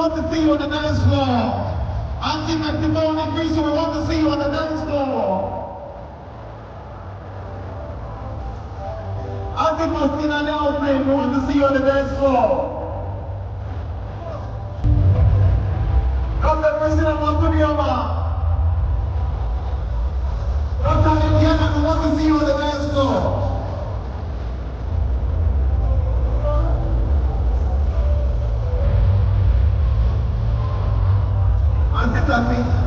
want to see you on the dance floor. Auntie Macedonian Greece, we want to see you on the dance floor. Auntie Faustina Nelson, we want to see you on the dance floor. Dr. President Mahama. Dr. Indiana, we want to see you on the dance floor. Auntie Taffy.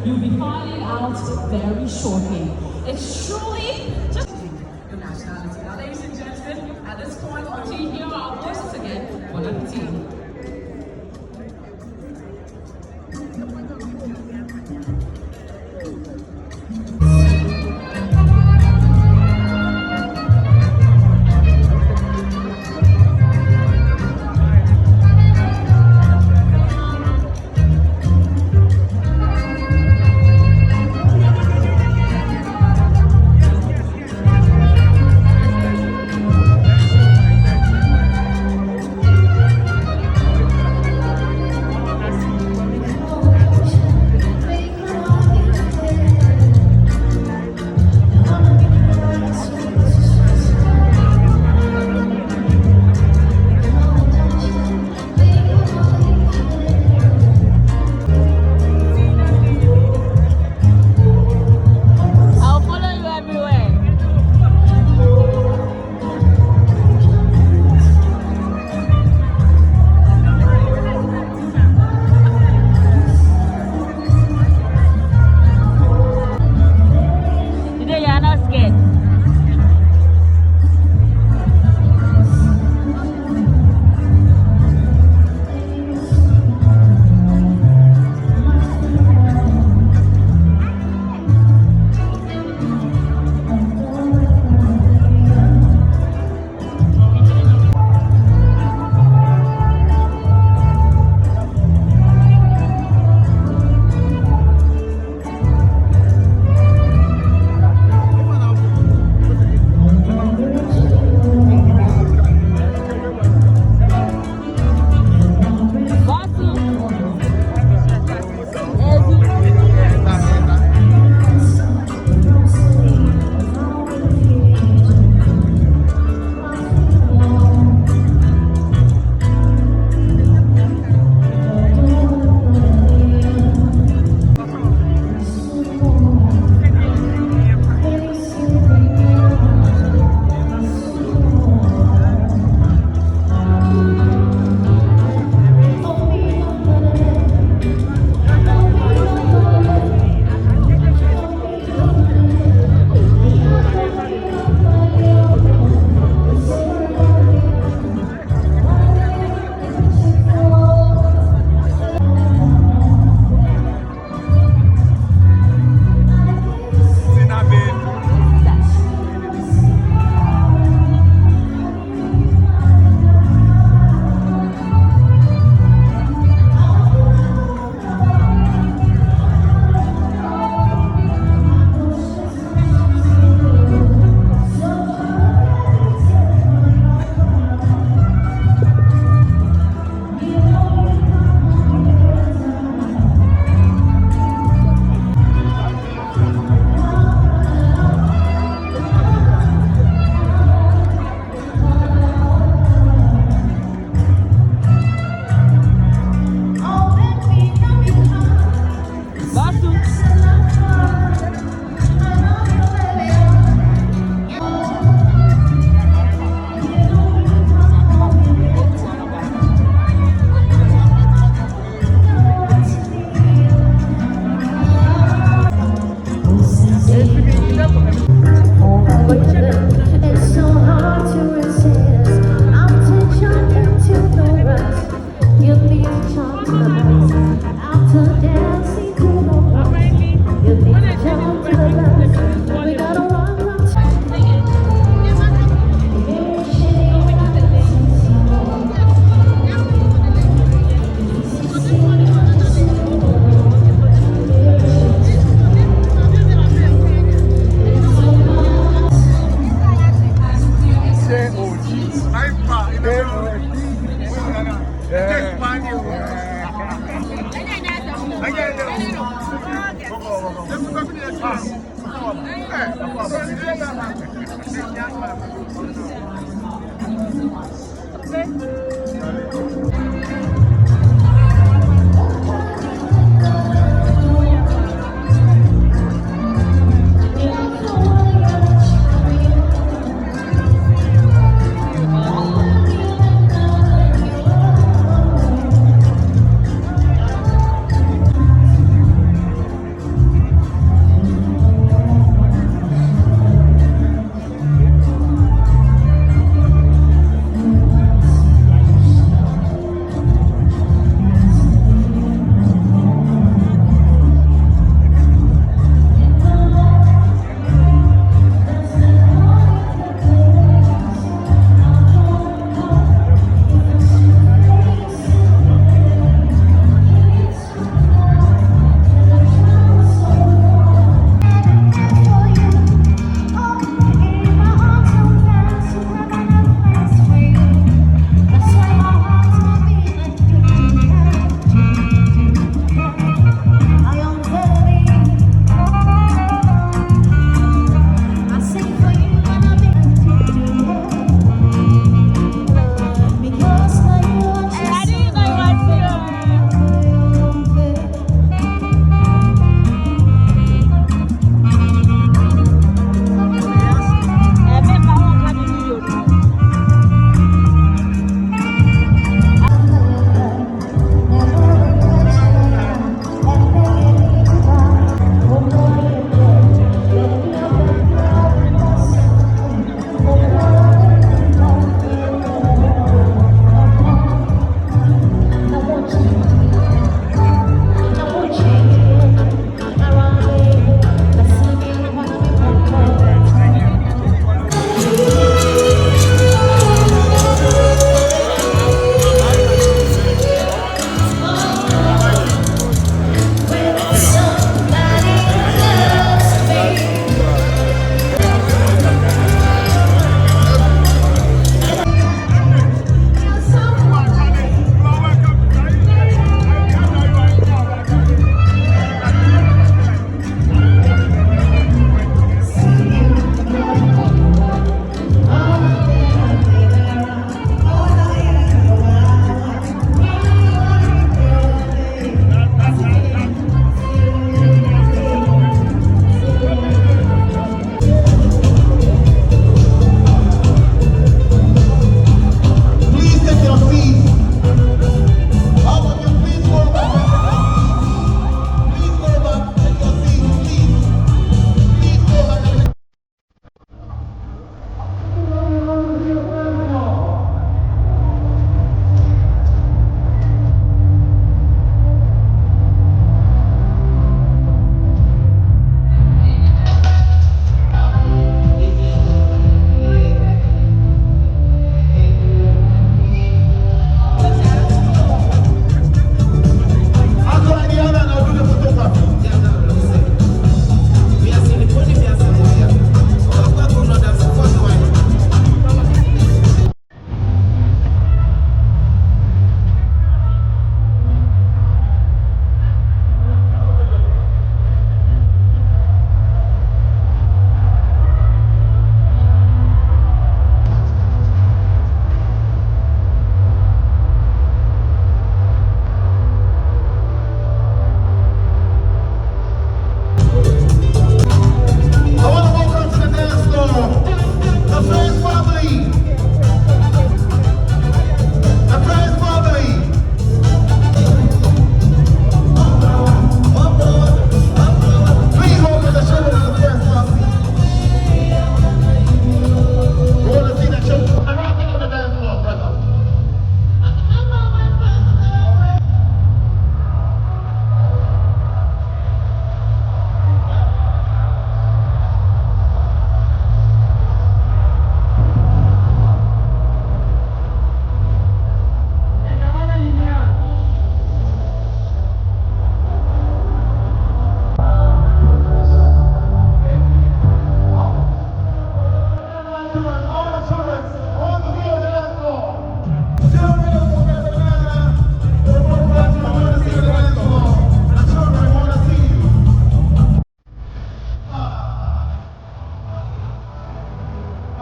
You'll be finding out very shortly. It's truly just your nationality. Now, ladies and gentlemen, at this point, on here are our hosts again. Bon appetit.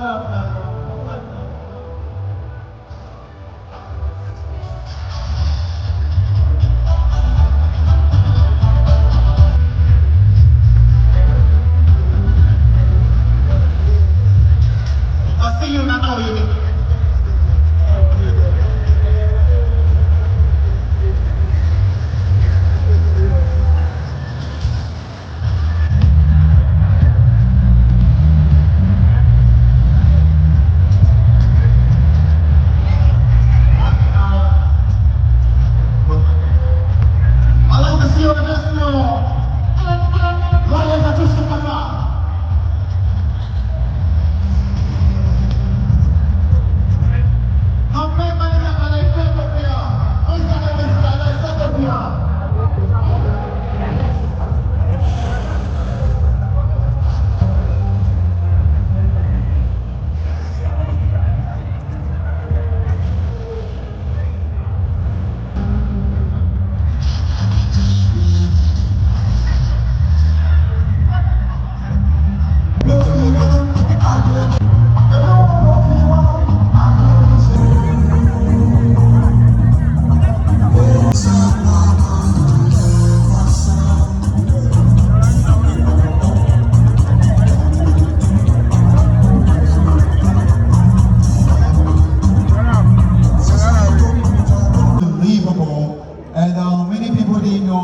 I see you now, you. I like to see you on this floor. Lions are just coming up.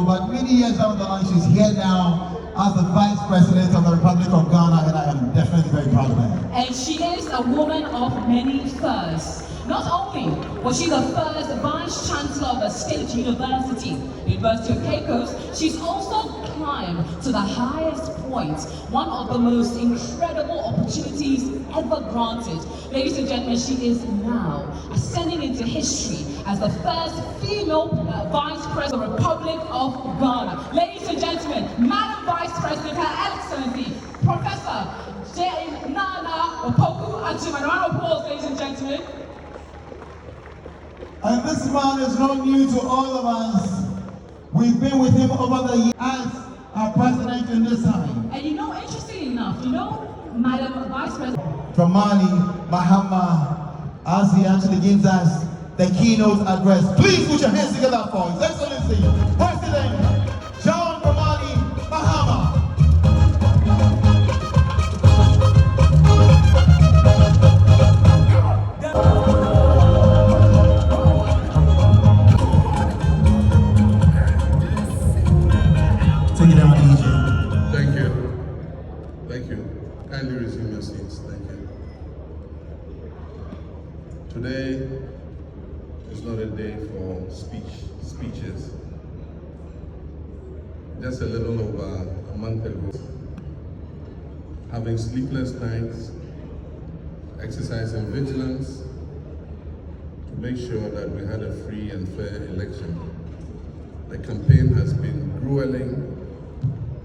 But many years down the line, she's here now as the Vice President of the Republic of Ghana, and I am definitely very proud of her. And she is a woman of many firsts. Not only was she the first Vice Chancellor of a state university, the University of Cape Coast, she's also climbed to the highest point, one of the most incredible opportunities ever granted. Ladies and gentlemen, she is now ascending into history as the first female Vice President of the Republic of Ghana. Ladies and gentlemen, Madam Vice President, Her Excellency, Professor Nana Obofour A. Round of applause, ladies and gentlemen. And this man is not new to all of us. We've been with him over the years as our president in this time. And you know, interesting enough, Madam Vice President from Mali, Mahama, as he actually gives us the keynote address. Please put your hands together for His Excellency, President John Dramani Mahama. Take it down, DJ. Thank you. Thank you. Kindly resume your seats. Thank you. Today is not a day for speeches. Just a little over a month ago, having sleepless nights, exercising vigilance to make sure that we had a free and fair election. The campaign has been grueling,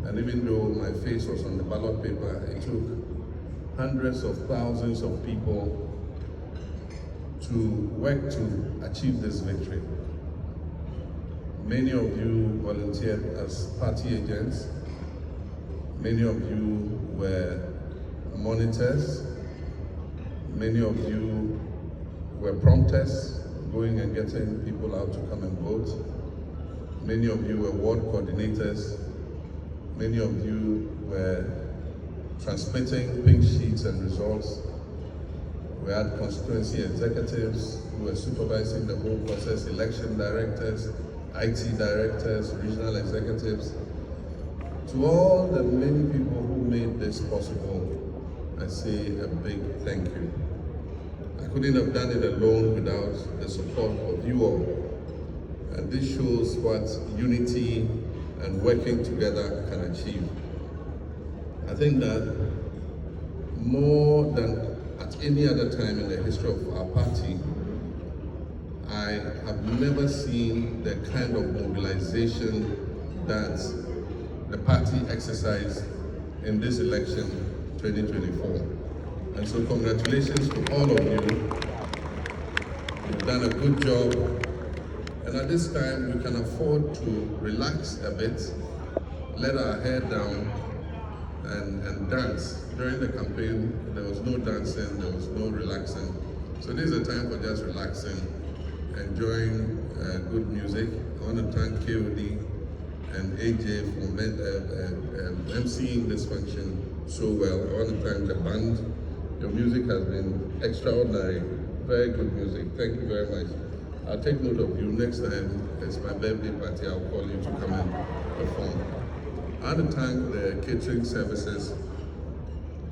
and even though my face was on the ballot paper, it took hundreds of thousands of people to work to achieve this victory. Many of you volunteered as party agents. Many of you were monitors. Many of you were prompters, going and getting people out to come and vote. Many of you were ward coordinators. Many of you were transmitting pink sheets and results. We had constituency executives who were supervising the whole process, election directors, IT directors, regional executives. To all the many people who made this possible, I say a big thank you. I couldn't have done it alone without the support of you all. And this shows what unity and working together can achieve. I think that more than at any other time in the history of our party, I have never seen the kind of mobilization that the party exercised in this election 2024. And so congratulations to all of you. You've done a good job. And at this time, we can afford to relax a bit, let our hair down, and dance. During the campaign, there was no dancing, there was no relaxing. So this is a time for just relaxing, enjoying good music. I want to thank KOD and AJ for emceeing this function so well. I want to thank the band. Your music has been extraordinary, very good music. Thank you very much. I'll take note of you. Next time it's my birthday party, I'll call you to come and perform. I want to thank the catering services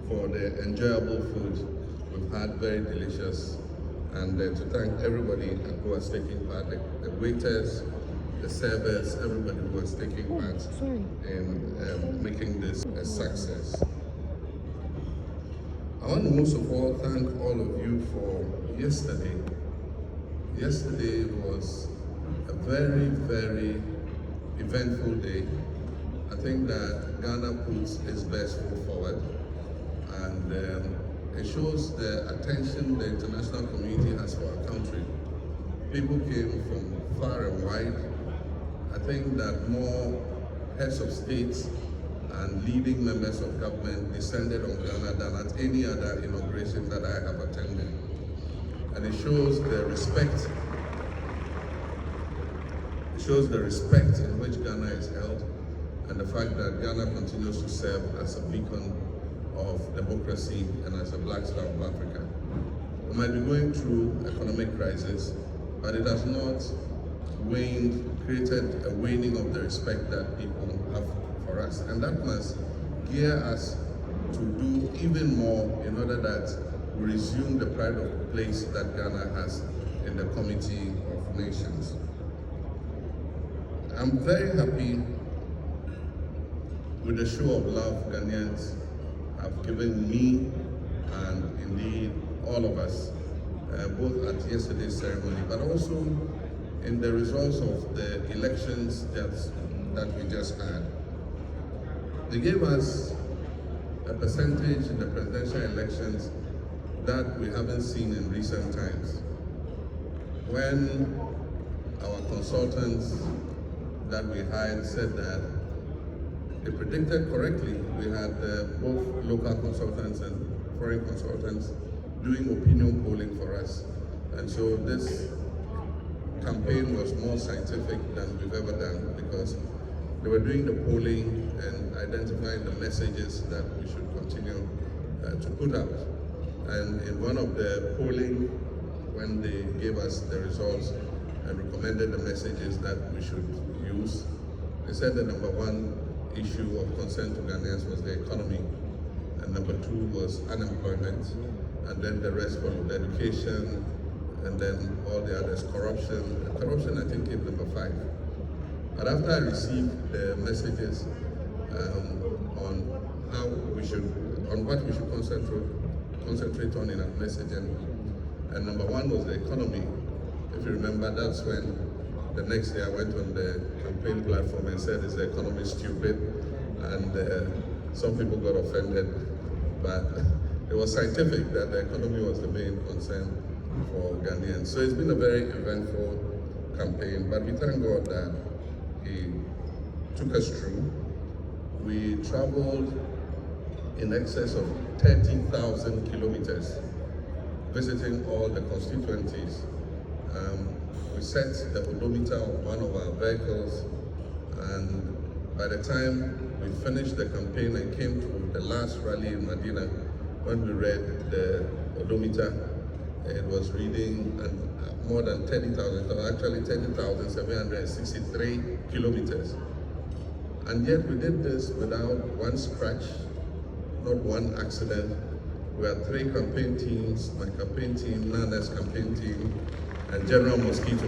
for the enjoyable food. We've had very delicious, and to thank everybody who was taking part, the waiters, the servers, everybody who was taking part in making this a success. I want to most of all thank all of you for yesterday. Yesterday was a very, very eventful day. I think that Ghana puts its best foot forward, and it shows the attention the international community has for our country. People came from far and wide. I think that more heads of states and leading members of government descended on Ghana than at any other inauguration that I have attended. And it shows the respect. It shows the respect in which Ghana is held, and the fact that Ghana continues to serve as a beacon of democracy and as a black star of Africa. We might be going through economic crisis, but it has not created a waning of the respect that people have for us. And that must gear us to do even more in order that we resume the pride of place that Ghana has in the Committee of Nations. I'm very happy with the show of love Ghanaians have given me and indeed all of us, both at yesterday's ceremony, but also in the results of the elections that we just had. They gave us a percentage in the presidential elections that we haven't seen in recent times. When our consultants that we hired said that, they predicted correctly. We had both local consultants and foreign consultants doing opinion polling for us. And so this campaign was more scientific than we've ever done, because they were doing the polling and identifying the messages that we should continue to put out. And in one of the polling, when they gave us the results and recommended the messages that we should use, they said the number one issue of concern to Ghanaians was the economy, and number two was unemployment, and then the rest followed: education, and then all the others, corruption. Corruption, I think, came number 5. But after I received the messages on what we should concentrate on in our messaging, and number 1 was the economy. If you remember, that's when the next day I went on the campaign platform and said, "Is the economy stupid?" And some people got offended, but it was scientific that the economy was the main concern for Ghanaians. So it's been a very eventful campaign, but we thank God that He took us through. We traveled in excess of 30,000 kilometers, visiting all the constituencies. We set the odometer of one of our vehicles, and by the time we finished the campaign and came to the last rally in Medina, when we read the odometer, it was reading more than 30,000, actually 30,763 kilometers. And yet we did this without one scratch, not one accident. We had 3 campaign teams: my campaign team, Nana's campaign team, and General Mosquito.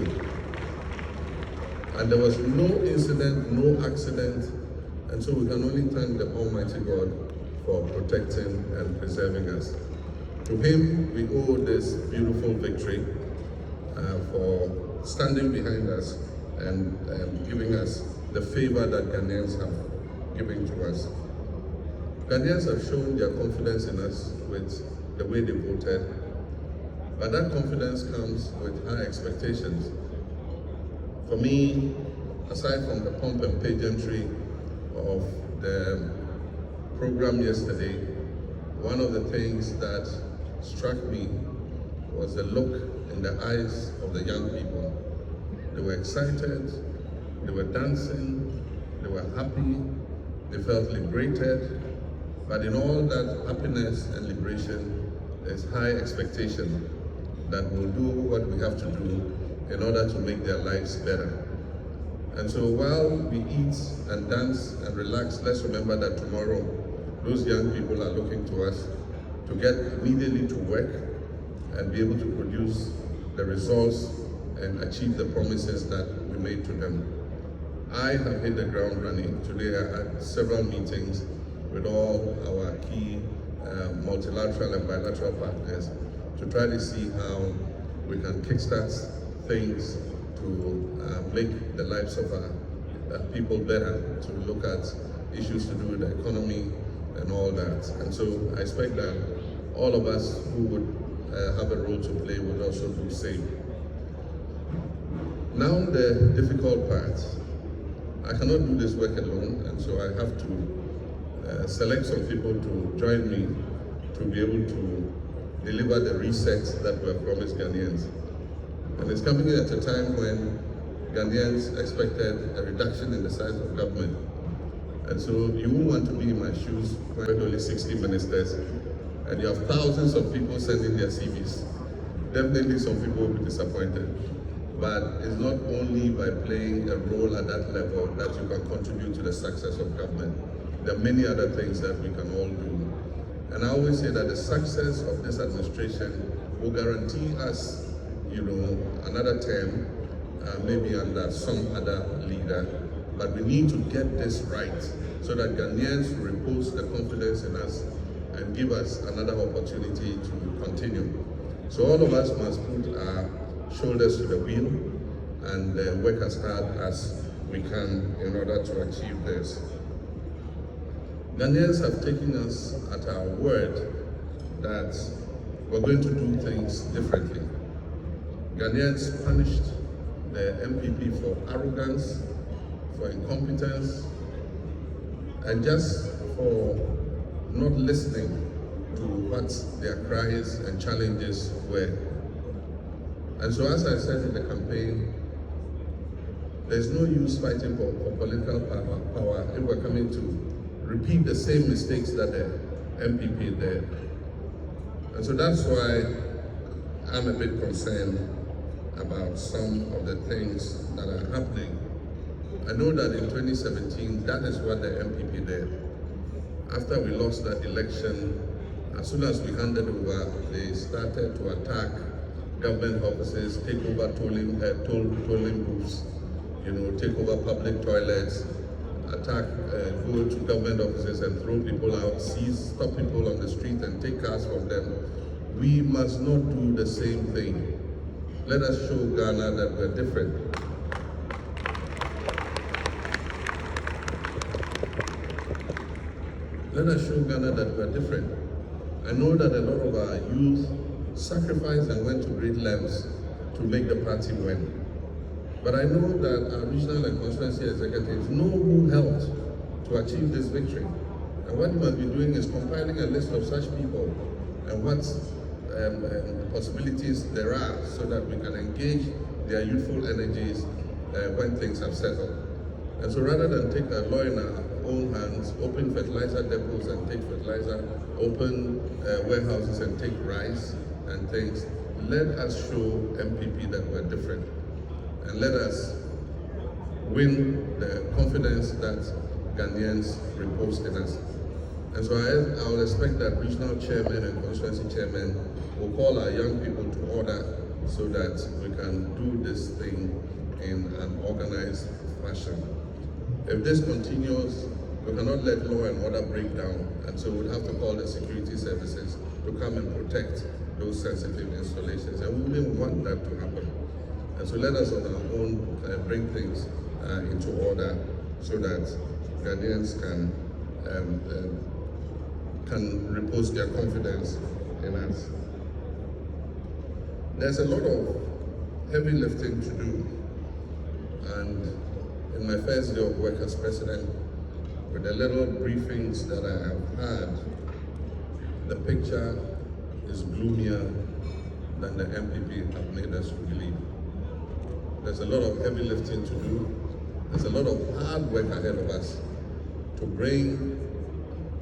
And there was no incident, no accident, and so we can only thank the Almighty God for protecting and preserving us. To Him we owe this beautiful victory, for standing behind us and giving us the favor that Ghanaians have given to us. Ghanaians have shown their confidence in us with the way they voted, but that confidence comes with high expectations. For me, aside from the pomp and pageantry of the program yesterday, one of the things that struck me was the look in the eyes of the young people. They were excited, they were dancing, they were happy, they felt liberated, but in all that happiness and liberation, there's high expectation that we'll do what we have to do in order to make their lives better. And so while we eat and dance and relax, let's remember that tomorrow, those young people are looking to us to get immediately to work and be able to produce the results and achieve the promises that we made to them. I have hit the ground running. Today I had several meetings with all our key multilateral and bilateral partners to try to see how we can kickstart things to make the lives of our people better, to look at issues to do with the economy and all that. And so I expect that all of us who would have a role to play would also do the same. Now the difficult part. I cannot do this work alone, and so I have to select some people to join me to be able to deliver the reset that we have promised Ghanaians. And it's coming at a time when Ghanaians expected a reduction in the size of government. And so you won't want to be in my shoes when there are only 60 ministers and you have thousands of people sending their CVs. Definitely some people will be disappointed. But it's not only by playing a role at that level that you can contribute to the success of government. There are many other things that we can all do. And I always say that the success of this administration will guarantee us, another term, maybe under some other leader. But we need to get this right so that Ghanaians repose the confidence in us and give us another opportunity to continue. So all of us must put our shoulders to the wheel and work as hard as we can in order to achieve this. Ghanaians have taken us at our word that we're going to do things differently. Ghanaians punished the MPP for arrogance, for incompetence, and just for not listening to what their cries and challenges were. And so as I said in the campaign, there's no use fighting for political power if we're coming to repeat the same mistakes that the MPP did. And so that's why I'm a bit concerned about some of the things that are happening. I know that in 2017, that is what the MPP did. After we lost that election, as soon as we handed over, they started to attack government offices, take over tolling booths, take over public toilets, attack, go to government offices and throw people out, stop people on the street and take cars from them. We must not do the same thing. Let us show Ghana that we're different. Let us show Ghana that we're different. I know that a lot of our youth sacrificed and went to great lengths to make the party win. But I know that our regional and constituency executives know who helped to achieve this victory. And what we must be doing is compiling a list of such people and what possibilities there are so that we can engage their youthful energies when things have settled. And so rather than take the law in our own hands, open fertilizer depots and take fertilizer, open warehouses and take rice and things, let us show MPP that we're different. And let us win the confidence that Ghanaians reposed in us. And so I will expect that regional chairmen and constituency chairmen will call our young people to order so that we can do this thing in an organized fashion. If this continues, we cannot let law and order break down, and so we'll have to call the security services to come and protect those sensitive installations, and we wouldn't want that to happen. And so let us on our own bring things into order so that Ghanaians can repose their confidence in us. There's a lot of heavy lifting to do, and in my first day of work as president, with the little briefings that I have had, the picture is gloomier than the MPP have made us believe. There's a lot of heavy lifting to do. There's a lot of hard work ahead of us to bring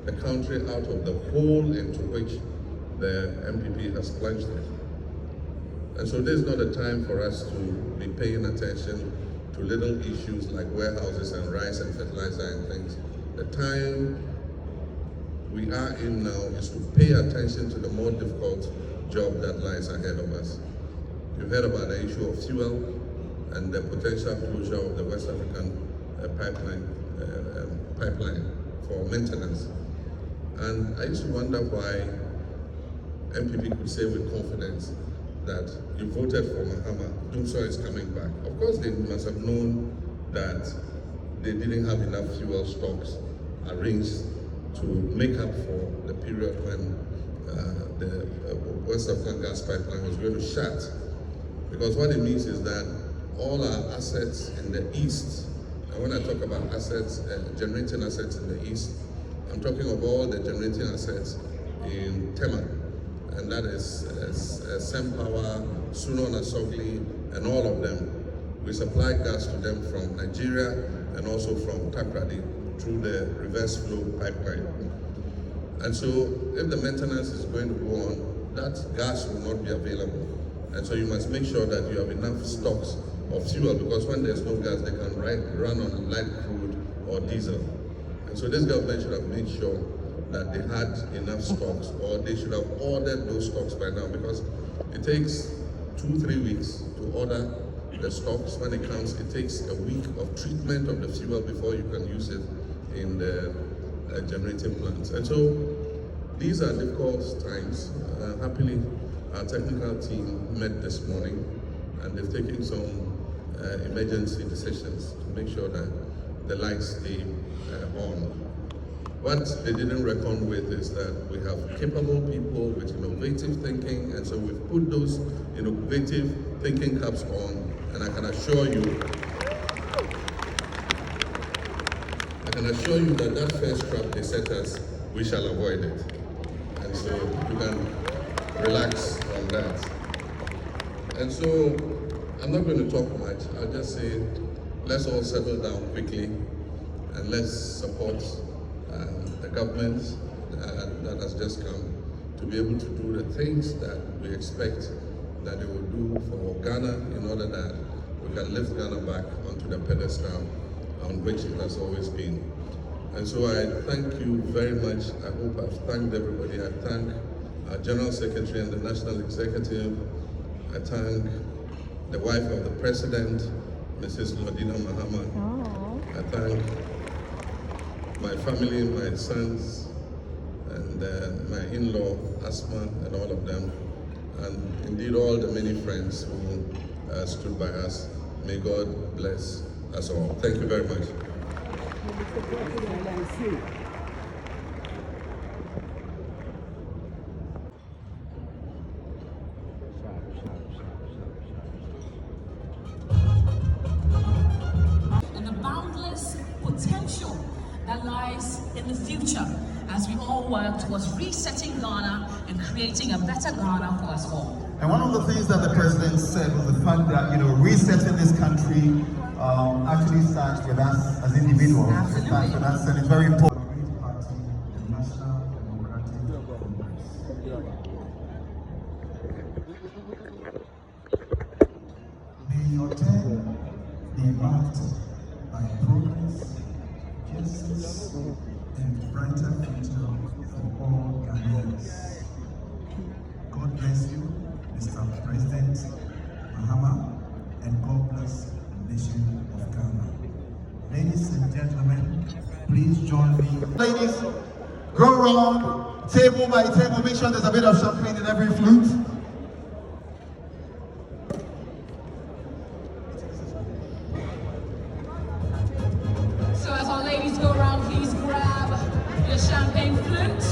the country out of the hole into which the MPP has plunged it. And so this is not a time for us to be paying attention to little issues like warehouses and rice and fertilizer and things. The time we are in now is to pay attention to the more difficult job that lies ahead of us. You've heard about the issue of fuel and the potential closure of the West African pipeline for maintenance. And I used to wonder why MPP could say with confidence that you voted for Mahama, Dumso is coming back. Of course, they must have known that they didn't have enough fuel stocks arranged to make up for the period when the West African gas pipeline was going to shut. Because what it means is that all our assets in the east, and when I talk about assets, generating assets in the east, I'm talking of all the generating assets in Tema, and that is Sempower, Suno Nasogli, and all of them. We supply gas to them from Nigeria and also from Takrady through the reverse flow pipeline. And so if the maintenance is going to go on, that gas will not be available. And so you must make sure that you have enough stocks of fuel, because when there's no gas, they can run on light crude or diesel. And so this government should have made sure that they had enough stocks, or they should have ordered those stocks by now, because it takes 2-3 weeks to order the stocks. When it comes, it takes a week of treatment of the fuel before you can use it in the generating plants. And so these are difficult times. Happily, our technical team met this morning, and they've taken some emergency decisions to make sure that the lights stay on. What they didn't reckon with is that we have capable people with innovative thinking, and so we've put those innovative thinking caps on, and I can assure you that that first trap they set us, we shall avoid it. And so you can relax on that. And so I'm not going to talk much. I'll just say, let's all settle down quickly and let's support the government that has just come to be able to do the things that we expect that they will do for Ghana, in order that we can lift Ghana back onto the pedestal on which it has always been. And so I thank you very much. I hope I've thanked everybody. I thank our General Secretary and the National Executive. I thank the wife of the President, Mrs. Mahama. I thank my family, my sons, and my in-law, Asma, and all of them, and indeed all the many friends who stood by us. May God bless us all. Thank you very much. And the boundless potential that lies in the future as we all work towards resetting Ghana and creating a better Ghana for us all. And one of the things that the president said was the fact that, resetting this country actually starts with us as individuals. It starts with us, and it's very important. May your term be marked by progress, justice, and brighter future for all Ghanaians. God bless you, Mr. President Mahama, and God bless the nation of Ghana. Ladies and gentlemen, please join me. Ladies, go around table by table. Make sure there's a bit of champagne in every flute. So as our ladies go around, please grab your champagne flute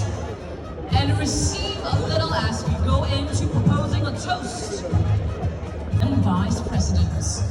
and receive a little as we go into proposing a toast and vice presidents.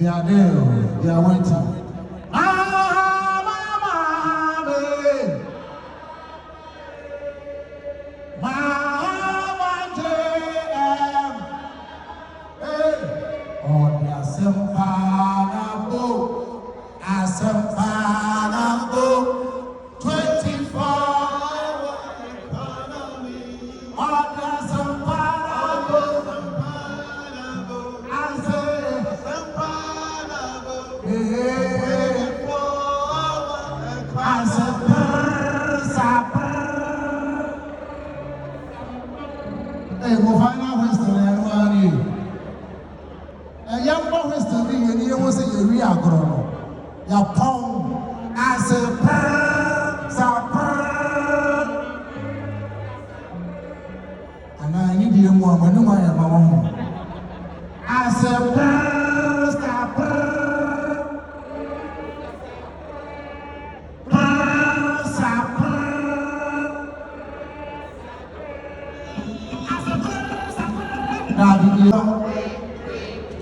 They are there, they are waiting.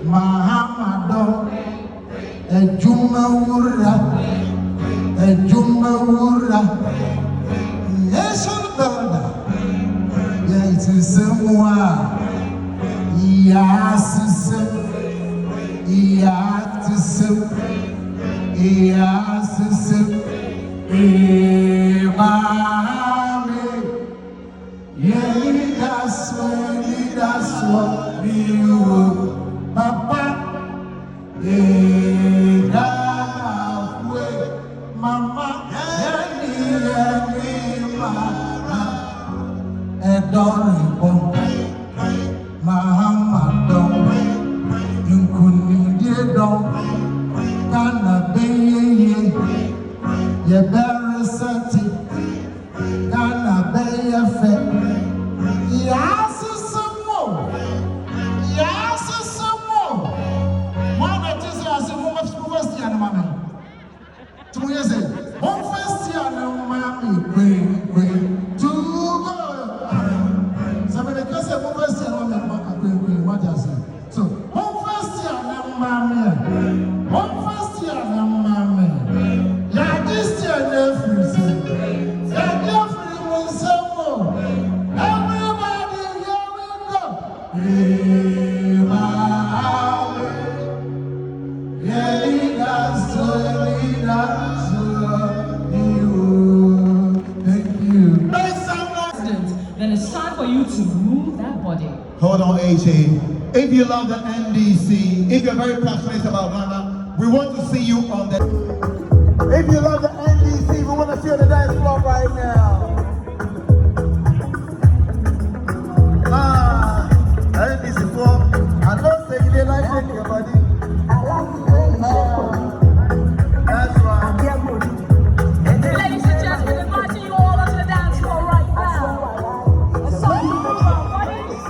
Mahama Ejumawura Nation builder Yetisemwa Yasisem Mahame Yedaswa Biu Papa Mama, Mahama don't you don't Gana be ye better sati Gana be ye fe Yes, to go. Somebody can say, "One first year, I'm what I say." So, one first year, I'm mammy. One first year, I'm mammy. Yeah, this year, nephew, say, yeah, nephew, will say more. Everybody, here we go. Hey, my, yeah, lead us to you. Thank you. Then it's time for you to move that body. Hold on, AJ. If you love the NDC, if you're very passionate about Ghana, we want to see you on the. If you love the NDC, we want to see you on the dance floor right now. NDC floor. I know say you didn't like shaking your body. That's right. Ladies and gentlemen, inviting you all onto the dance floor right now. A song to move our bodies.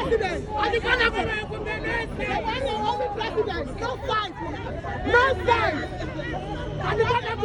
president. I'm the only president. No fight. No fight. I'm the president.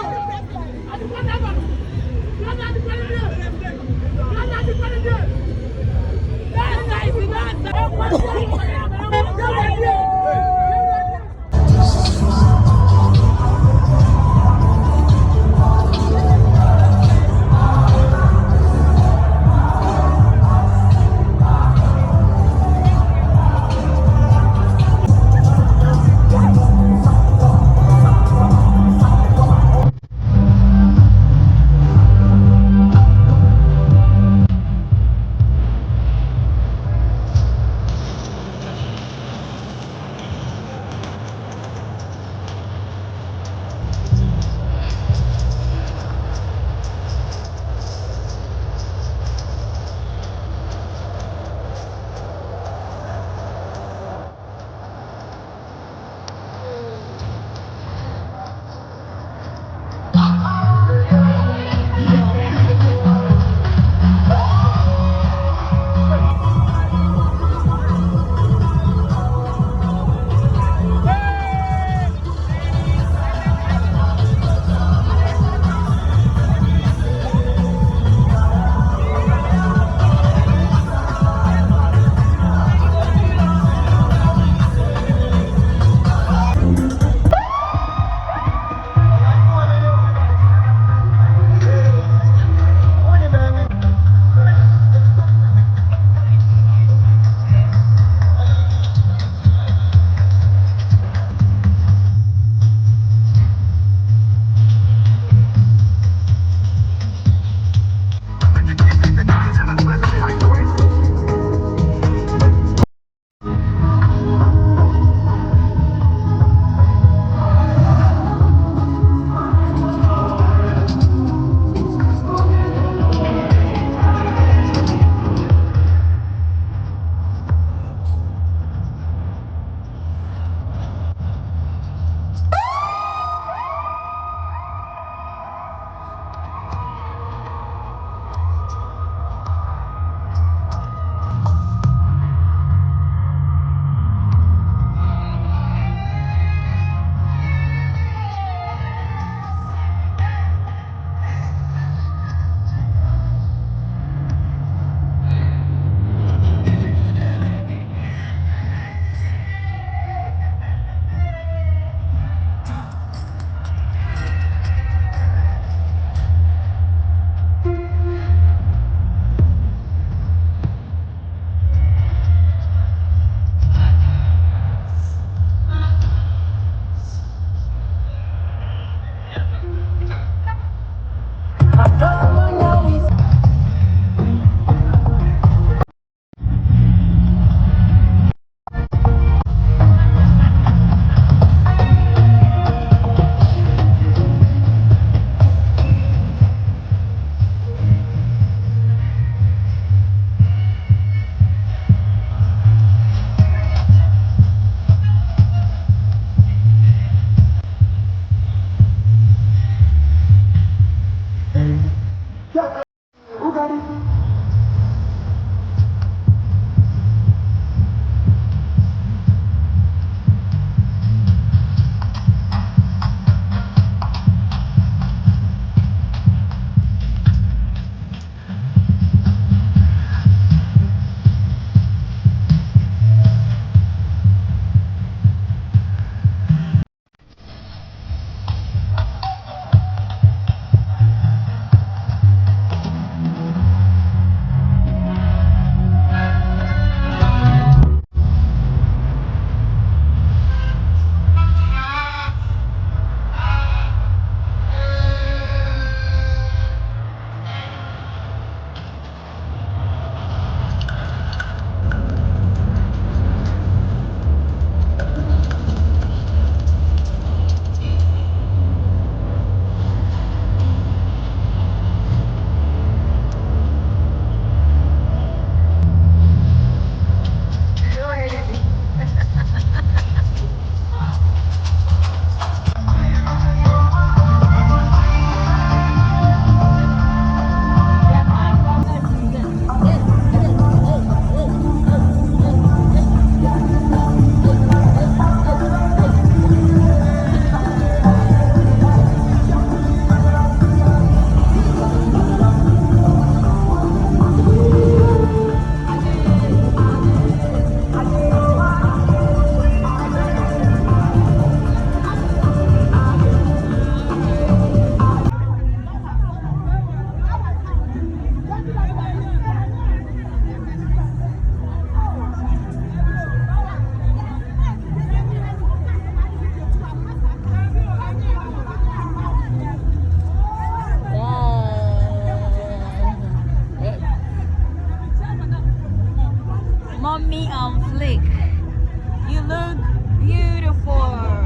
me on flick. You look beautiful.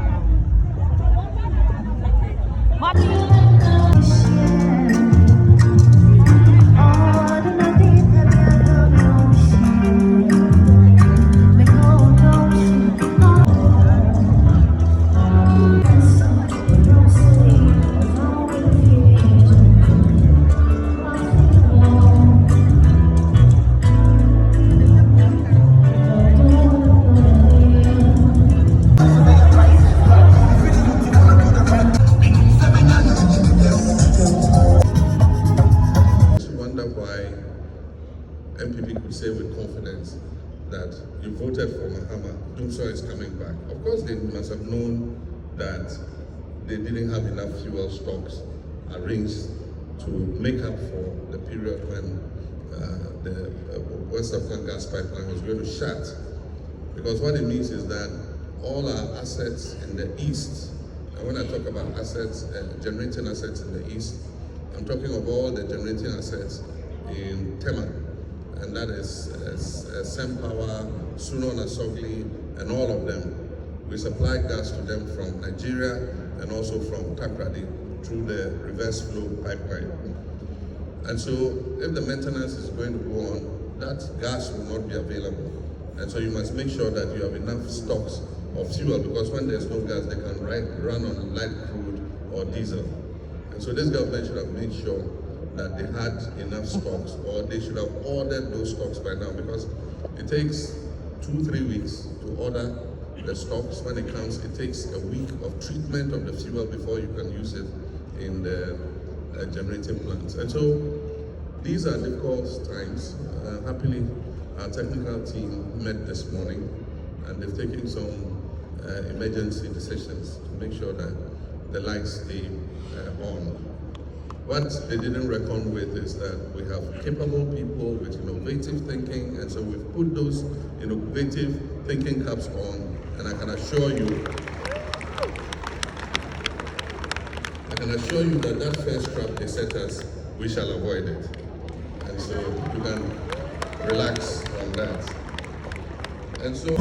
MPP could say with confidence that you voted for Mahama, Dumsor is coming back. Of course, they must have known that they didn't have enough fuel stocks arranged to make up for the period when the West African gas pipeline was going to shut. Because what it means is that all our assets in the east, and when I talk about assets, generating assets in the east, I'm talking of all the generating assets in Tema, and that is Sempower, Suno Nasogli, and all of them. We supply gas to them from Nigeria and also from Takrady through the reverse flow pipeline. And so if the maintenance is going to go on, that gas will not be available. And so you must make sure that you have enough stocks of fuel, because when there's no gas, they can run on light crude or diesel. And so this government should have made sure that they had enough stocks, or they should have ordered those stocks by now, because it takes 2-3 weeks to order the stocks. When it comes, it takes a week of treatment of the fuel before you can use it in the generating plants. And so these are difficult times. Happily, our technical team met this morning, and they've taken some emergency decisions to make sure that the lights stay on. What they didn't reckon with is that we have capable people with innovative thinking, and so we've put those innovative thinking caps on, and I can assure you that that first trap they set us, we shall avoid it. And so you can relax on that. And so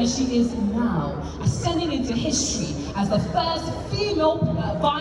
she is now ascending into history as the first female vice